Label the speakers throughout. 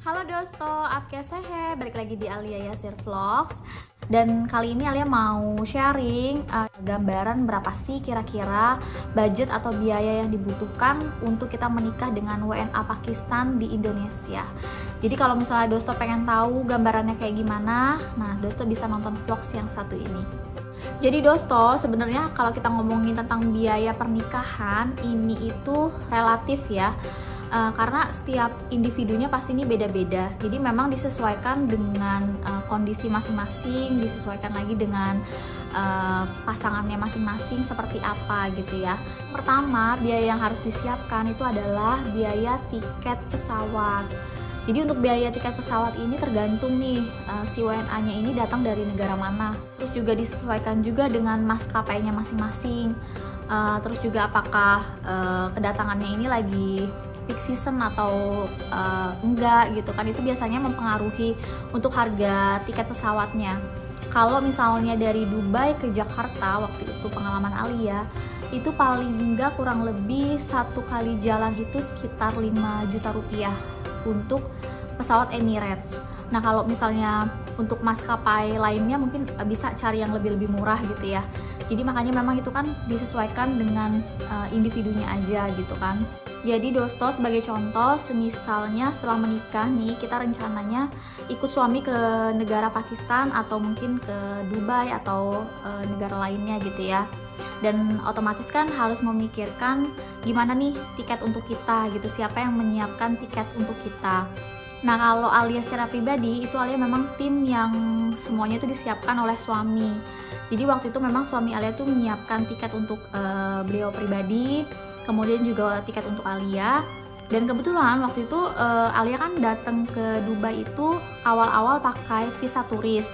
Speaker 1: Halo Dosto, Apke Sehe, balik lagi di Alia Yasir Vlogs. Dan kali ini Alia mau sharing gambaran berapa sih kira-kira budget atau biaya yang dibutuhkan untuk kita menikah dengan WNA Pakistan di Indonesia. Jadi kalau misalnya Dosto pengen tahu gambarannya kayak gimana, nah Dosto bisa nonton vlogs yang satu ini. Jadi Dosto, sebenarnya kalau kita ngomongin tentang biaya pernikahan, ini itu relatif ya. Karena setiap individunya pasti ini beda-beda, jadi memang disesuaikan dengan kondisi masing-masing, disesuaikan lagi dengan pasangannya masing-masing seperti apa gitu ya. Pertama, biaya yang harus disiapkan itu adalah biaya tiket pesawat. Jadi untuk biaya tiket pesawat ini tergantung nih si WNA-nya ini datang dari negara mana, terus juga disesuaikan juga dengan maskapainya masing-masing, terus juga apakah kedatangannya ini lagi peak season atau enggak gitu kan, itu biasanya mempengaruhi untuk harga tiket pesawatnya. Kalau misalnya dari Dubai ke Jakarta, waktu itu pengalaman Alia itu paling enggak kurang lebih satu kali jalan itu sekitar 5 juta rupiah untuk pesawat Emirates. Nah kalau misalnya untuk maskapai lainnya mungkin bisa cari yang lebih murah gitu ya. Jadi makanya memang itu kan disesuaikan dengan individunya aja gitu kan. Jadi Dosto, sebagai contoh, semisalnya setelah menikah nih, kita rencananya ikut suami ke negara Pakistan atau mungkin ke Dubai atau negara lainnya gitu ya. Dan otomatis kan harus memikirkan gimana nih tiket untuk kita gitu, siapa yang menyiapkan tiket untuk kita. Nah kalau Alia secara pribadi, itu Alia memang tim yang semuanya itu disiapkan oleh suami. Jadi waktu itu memang suami Alia tuh menyiapkan tiket untuk beliau pribadi, kemudian juga tiket untuk Alia. Dan kebetulan waktu itu Alia kan datang ke Dubai itu awal-awal pakai visa turis.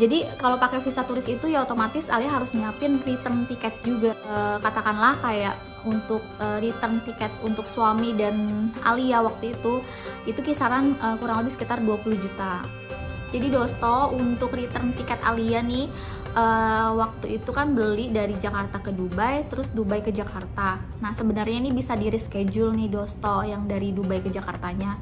Speaker 1: Jadi kalau pakai visa turis itu ya otomatis Alia harus nyiapin return tiket juga. Katakanlah kayak untuk return tiket untuk suami dan Alia waktu itu kisaran kurang lebih sekitar 20 juta. Jadi Dosto, untuk return tiket Alia nih waktu itu kan beli dari Jakarta ke Dubai, terus Dubai ke Jakarta. Nah sebenarnya ini bisa di reschedule nih Dosto, yang dari Dubai ke Jakartanya.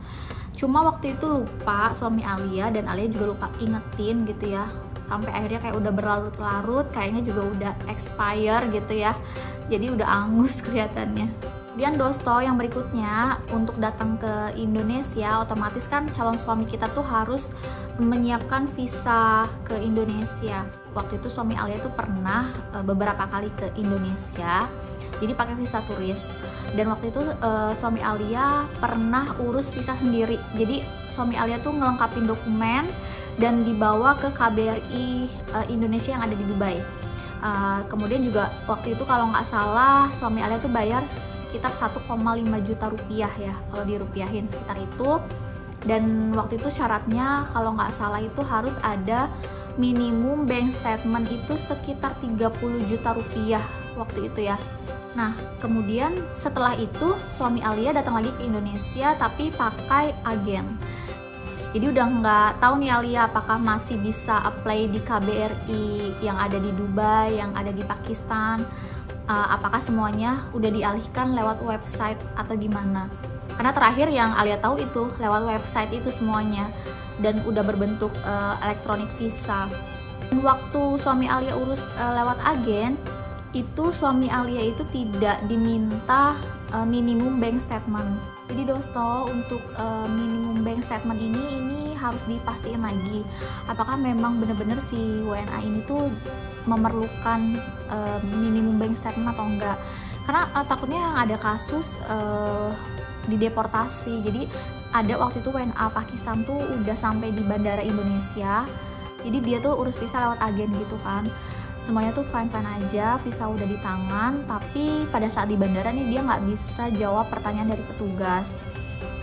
Speaker 1: Cuma waktu itu lupa suami Alia, dan Alia juga lupa ingetin gitu ya. Sampai akhirnya kayak udah berlarut-larut, kayaknya juga udah expire gitu ya. Jadi udah angus kelihatannya. Kemudian Dosto, yang berikutnya untuk datang ke Indonesia, otomatis kan calon suami kita tuh harus menyiapkan visa ke Indonesia. Waktu itu suami Alia tuh pernah beberapa kali ke Indonesia, jadi pakai visa turis. Dan waktu itu suami Alia pernah urus visa sendiri. Jadi suami Alia tuh ngelengkapin dokumen dan dibawa ke KBRI Indonesia yang ada di Dubai. Kemudian juga waktu itu kalau nggak salah suami Alia tuh bayar sekitar 1,5 juta rupiah ya, kalau dirupiahin sekitar itu. Dan waktu itu syaratnya kalau nggak salah itu harus ada minimum bank statement itu sekitar 30 juta rupiah waktu itu ya. Nah kemudian setelah itu suami Alia datang lagi ke Indonesia tapi pakai agen. Jadi udah nggak tahu nih Alia apakah masih bisa apply di KBRI yang ada di Dubai, yang ada di Pakistan, apakah semuanya udah dialihkan lewat website atau gimana. Karena terakhir yang Alia tahu itu lewat website itu semuanya, dan udah berbentuk elektronik visa. Waktu suami Alia urus lewat agen, itu suami Alia itu tidak diminta minimum bank statement. Jadi Dosto, untuk minimum bank statement ini harus dipastiin lagi apakah memang benar-benar si WNA ini tuh memerlukan minimum bank statement atau enggak. Karena takutnya ada kasus dideportasi. Jadi ada waktu itu WNA Pakistan tuh udah sampai di bandara Indonesia, jadi dia tuh urus visa lewat agen gitu kan, semuanya tuh fine aja, visa udah di tangan, tapi pada saat di bandara nih dia nggak bisa jawab pertanyaan dari petugas.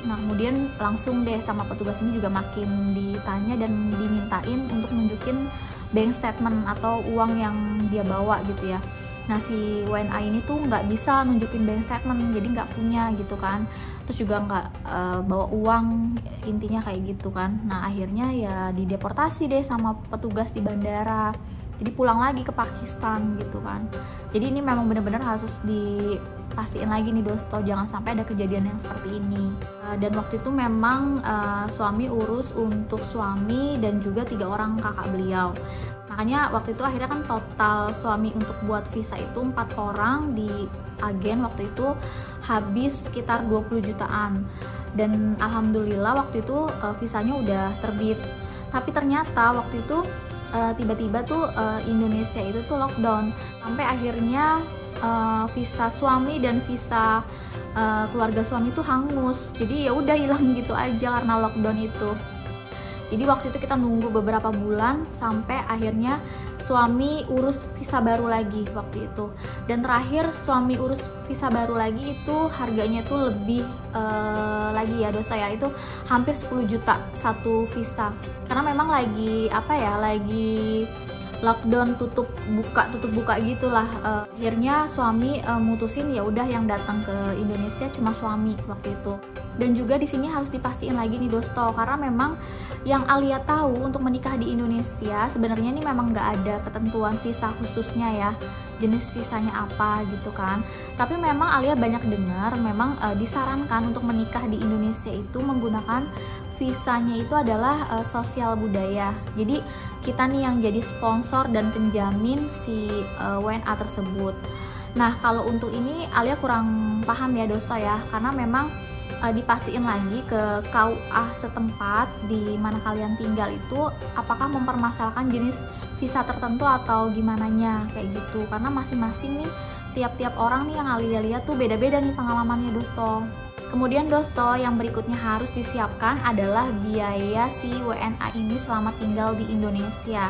Speaker 1: Nah kemudian langsung deh sama petugas ini juga makin ditanya dan dimintain untuk nunjukin bank statement atau uang yang dia bawa gitu ya. Nah si WNA ini tuh nggak bisa nunjukin bank statement, jadi nggak punya gitu kan, terus juga nggak bawa uang, intinya kayak gitu kan. Nah akhirnya ya dideportasi deh sama petugas di bandara, jadi pulang lagi ke Pakistan gitu kan. Jadi ini memang benar-benar harus pastiin lagi nih Dosto, jangan sampai ada kejadian yang seperti ini. Dan waktu itu memang suami urus untuk suami dan juga 3 orang kakak beliau. Makanya waktu itu akhirnya kan total suami untuk buat visa itu 4 orang di agen waktu itu habis sekitar 20 jutaan. Dan alhamdulillah waktu itu visanya udah terbit. Tapi ternyata waktu itu tiba-tiba tuh Indonesia itu tuh lockdown, sampai akhirnya visa suami dan visa keluarga suami tuh hangus. Jadi ya udah hilang gitu aja karena lockdown itu. Jadi waktu itu kita nunggu beberapa bulan sampai akhirnya suami urus visa baru lagi waktu itu. Dan terakhir suami urus visa baru lagi itu harganya tuh lebih lagi ya Dosto ya, itu hampir 10 juta satu visa. Karena memang lagi lagi lockdown, tutup buka gitulah. Akhirnya suami mutusin ya udah yang datang ke Indonesia cuma suami waktu itu. Dan juga di sini harus dipastiin lagi nih Dosto, karena memang yang Alia tahu untuk menikah di Indonesia sebenarnya ini memang nggak ada ketentuan visa khususnya ya, jenis visanya apa gitu kan. Tapi memang Alia banyak dengar memang disarankan untuk menikah di Indonesia itu menggunakan visanya itu adalah sosial budaya. Jadi kita nih yang jadi sponsor dan penjamin si WNA tersebut. Nah kalau untuk ini Alia kurang paham ya Dosto ya, karena memang dipastiin lagi ke KUA setempat di mana kalian tinggal itu apakah mempermasalahkan jenis visa tertentu atau gimananya kayak gitu, karena masing-masing nih tiap-tiap orang nih yang Alia lihat tuh beda-beda nih pengalamannya Dosto. Kemudian Dosto yang berikutnya harus disiapkan adalah biaya si WNA ini selama tinggal di Indonesia.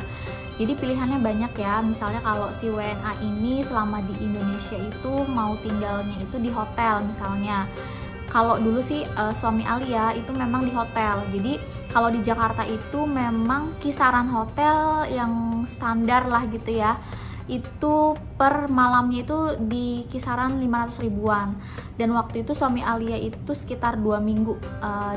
Speaker 1: Jadi pilihannya banyak ya, misalnya kalau si WNA ini selama di Indonesia itu mau tinggalnya itu di hotel misalnya. Kalau dulu sih suami Alia itu memang di hotel. Jadi kalau di Jakarta itu memang kisaran hotel yang standar lah gitu ya, itu per malamnya itu di kisaran 500 ribuan. Dan waktu itu suami Alia itu sekitar 2 minggu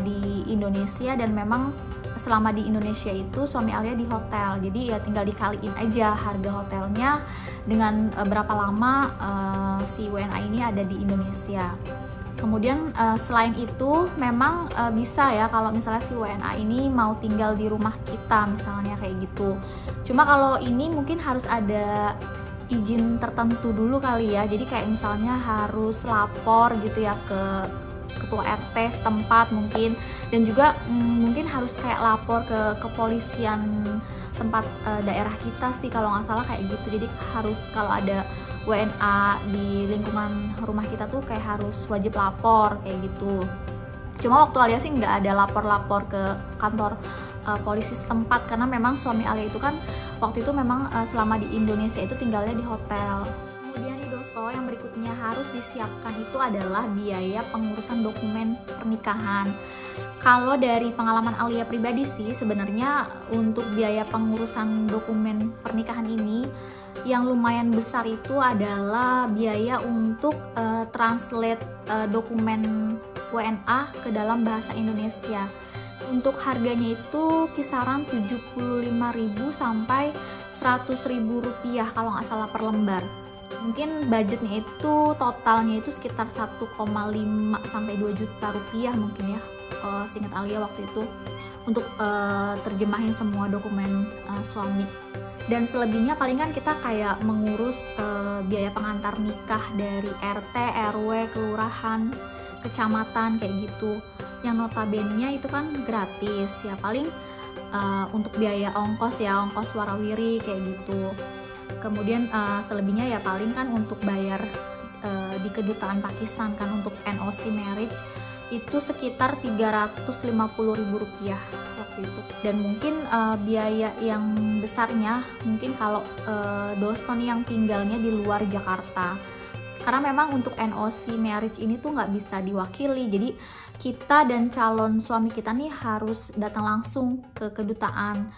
Speaker 1: di Indonesia, dan memang selama di Indonesia itu suami Alia di hotel. Jadi ya tinggal dikaliin aja harga hotelnya dengan berapa lama si WNA ini ada di Indonesia. Kemudian selain itu memang bisa ya kalau misalnya si WNA ini mau tinggal di rumah kita misalnya kayak gitu. Cuma kalau ini mungkin harus ada izin tertentu dulu kali ya. Jadi kayak misalnya harus lapor gitu ya ke ketua RT setempat mungkin, dan juga mungkin harus kayak lapor ke kepolisian tempat daerah kita sih kalau nggak salah kayak gitu. Jadi harus kalau ada WNA di lingkungan rumah kita tuh kayak harus wajib lapor kayak gitu. Cuma waktu Alia sih nggak ada lapor-lapor ke kantor polisi setempat, karena memang suami Alia itu kan waktu itu memang selama di Indonesia itu tinggalnya di hotel. Kemudian nih Dosto, yang berikutnya harus disiapkan itu adalah biaya pengurusan dokumen pernikahan. Kalau dari pengalaman Alia pribadi sih sebenarnya untuk biaya pengurusan dokumen pernikahan ini yang lumayan besar itu adalah biaya untuk translate dokumen WNA ke dalam bahasa Indonesia. Untuk harganya itu kisaran 75.000 sampai 100.000 rupiah kalau nggak salah per lembar. Mungkin budgetnya itu totalnya itu sekitar 1,5 sampai 2 juta rupiah mungkin ya, seingat Alia waktu itu, untuk terjemahin semua dokumen suami. Dan selebihnya paling kan kita kayak mengurus biaya pengantar nikah dari RT, RW, kelurahan, kecamatan kayak gitu, yang notabene itu kan gratis ya, paling untuk biaya ongkos ya, ongkos warawiri kayak gitu. Kemudian selebihnya ya paling kan untuk bayar di kedutaan Pakistan kan untuk NOC marriage itu sekitar 350.000 rupiah waktu itu. Dan mungkin biaya yang besarnya mungkin kalau Dosto nih yang tinggalnya di luar Jakarta, karena memang untuk NOC marriage ini tuh nggak bisa diwakili, jadi kita dan calon suami kita nih harus datang langsung ke kedutaan.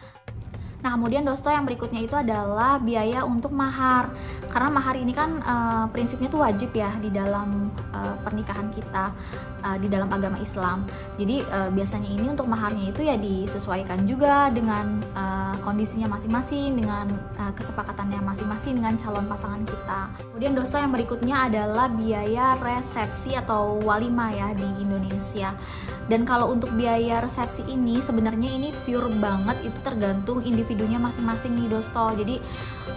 Speaker 1: Nah, kemudian Dosto yang berikutnya itu adalah biaya untuk mahar. Karena mahar ini kan prinsipnya tuh wajib ya di dalam pernikahan kita, di dalam agama Islam. Jadi biasanya ini untuk maharnya itu ya disesuaikan juga dengan kondisinya masing-masing, dengan kesepakatannya masing-masing dengan calon pasangan kita. Kemudian Dosto yang berikutnya adalah biaya resepsi atau walimah ya di Indonesia. Dan kalau untuk biaya resepsi ini sebenarnya ini pure banget, itu tergantung individunya masing-masing nih Dosto. Jadi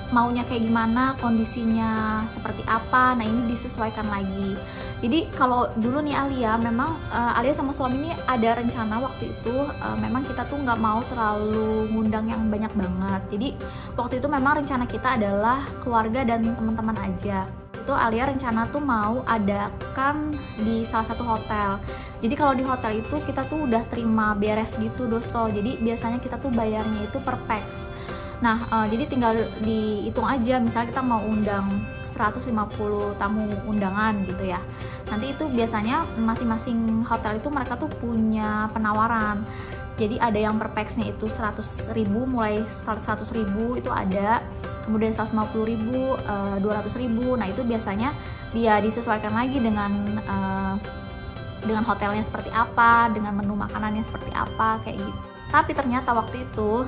Speaker 1: maunya kayak gimana, kondisinya seperti apa, nah ini disesuaikan lagi. Jadi kalau dulu nih Alia, memang Alia sama suami ini ada rencana waktu itu, memang kita tuh nggak mau terlalu ngundang yang banyak banget. Jadi waktu itu memang rencana kita adalah keluarga dan teman-teman aja. Itu Alia rencana tuh mau adakan di salah satu hotel. Jadi kalau di hotel itu kita tuh udah terima beres gitu Dosto. Jadi biasanya kita tuh bayarnya itu per pax. Nah, jadi tinggal dihitung aja, misalnya kita mau undang 150 tamu undangan gitu ya. Nanti itu biasanya masing-masing hotel itu mereka tuh punya penawaran. Jadi ada yang per pax-nya itu 100.000, mulai start 100.000 itu ada. Kemudian 150.000, 200.000. Nah, itu biasanya dia disesuaikan lagi dengan hotelnya seperti apa, dengan menu makanannya seperti apa, kayak gitu. Tapi ternyata waktu itu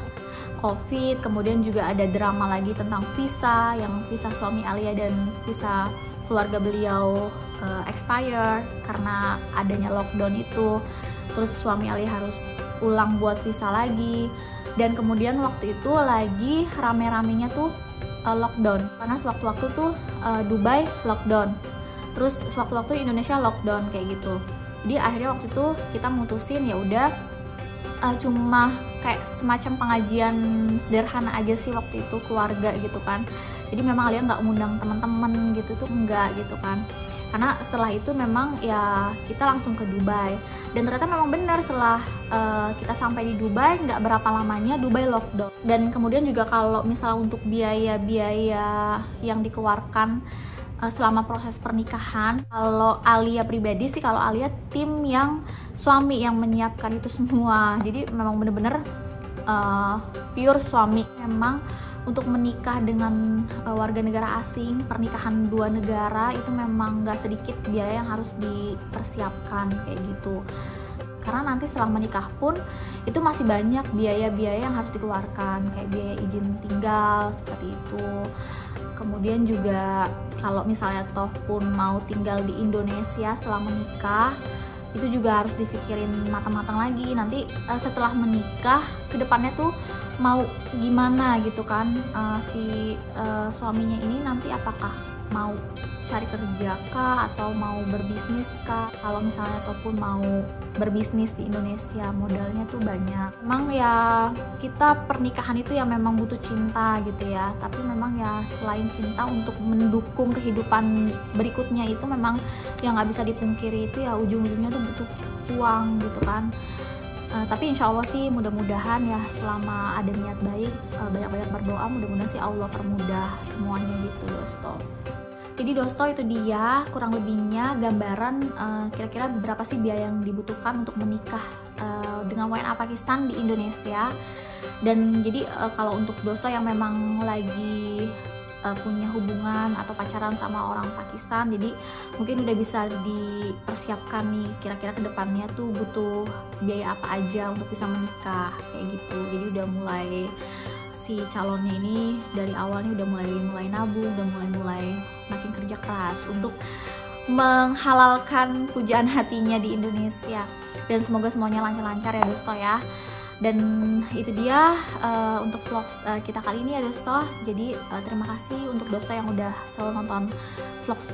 Speaker 1: COVID, kemudian juga ada drama lagi tentang visa, yang visa suami Alia dan visa keluarga beliau expire karena adanya lockdown itu. Terus suami Alia harus ulang buat visa lagi. Dan kemudian waktu itu lagi rame-ramenya tuh lockdown, karena sewaktu-waktu tuh Dubai lockdown, terus sewaktu-waktu Indonesia lockdown kayak gitu. Jadi akhirnya waktu itu kita mutusin ya udah cuma kayak semacam pengajian sederhana aja sih waktu itu keluarga gitu kan. Jadi memang Alia nggak ngundang teman-teman gitu tuh, enggak gitu kan. Karena setelah itu memang ya kita langsung ke Dubai. Dan ternyata memang benar, setelah kita sampai di Dubai nggak berapa lamanya Dubai lockdown. Dan kemudian juga kalau misalnya untuk biaya-biaya yang dikeluarkan selama proses pernikahan, kalau Alia pribadi sih, kalau Alia tim yang suami yang menyiapkan itu semua. Jadi memang bener-bener pure suami. Memang untuk menikah dengan warga negara asing, pernikahan dua negara itu memang nggak sedikit biaya yang harus dipersiapkan kayak gitu. Karena nanti setelah menikah pun itu masih banyak biaya-biaya yang harus dikeluarkan, kayak biaya izin tinggal seperti itu. Kemudian juga kalau misalnya toh pun mau tinggal di Indonesia setelah menikah, itu juga harus dipikirin matang-matang lagi. Nanti setelah menikah kedepannya tuh mau gimana gitu kan, si suaminya ini nanti apakah mau cari kerja kah atau mau berbisnis kah. Kalau misalnya ataupun mau berbisnis di Indonesia modalnya tuh banyak. Memang ya kita pernikahan itu ya memang butuh cinta gitu ya, tapi memang ya selain cinta untuk mendukung kehidupan berikutnya itu memang yang nggak bisa dipungkiri itu ya ujung-ujungnya tuh butuh uang gitu kan. Tapi insya Allah sih mudah-mudahan ya selama ada niat baik, banyak-banyak berdoa, mudah-mudahan sih Allah permudah semuanya gitu Dosto. Jadi Dosto itu dia kurang lebihnya gambaran kira-kira berapa sih biaya yang dibutuhkan untuk menikah dengan WNA Pakistan di Indonesia. Dan jadi kalau untuk Dosto yang memang lagi punya hubungan atau pacaran sama orang Pakistan, jadi mungkin udah bisa dipersiapkan nih kira-kira kedepannya tuh butuh biaya apa aja untuk bisa menikah kayak gitu. Jadi udah mulai si calonnya ini dari awalnya udah mulai nabung, udah mulai makin kerja keras untuk menghalalkan pujaan hatinya di Indonesia. Dan semoga semuanya lancar-lancar ya Dosto ya. Dan itu dia untuk vlogs kita kali ini ya Dosto. Jadi terima kasih untuk Dosto yang udah selalu nonton vlogs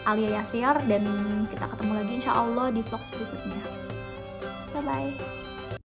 Speaker 1: Alia Yasir, dan kita ketemu lagi insya Allah di vlogs berikutnya. Bye bye.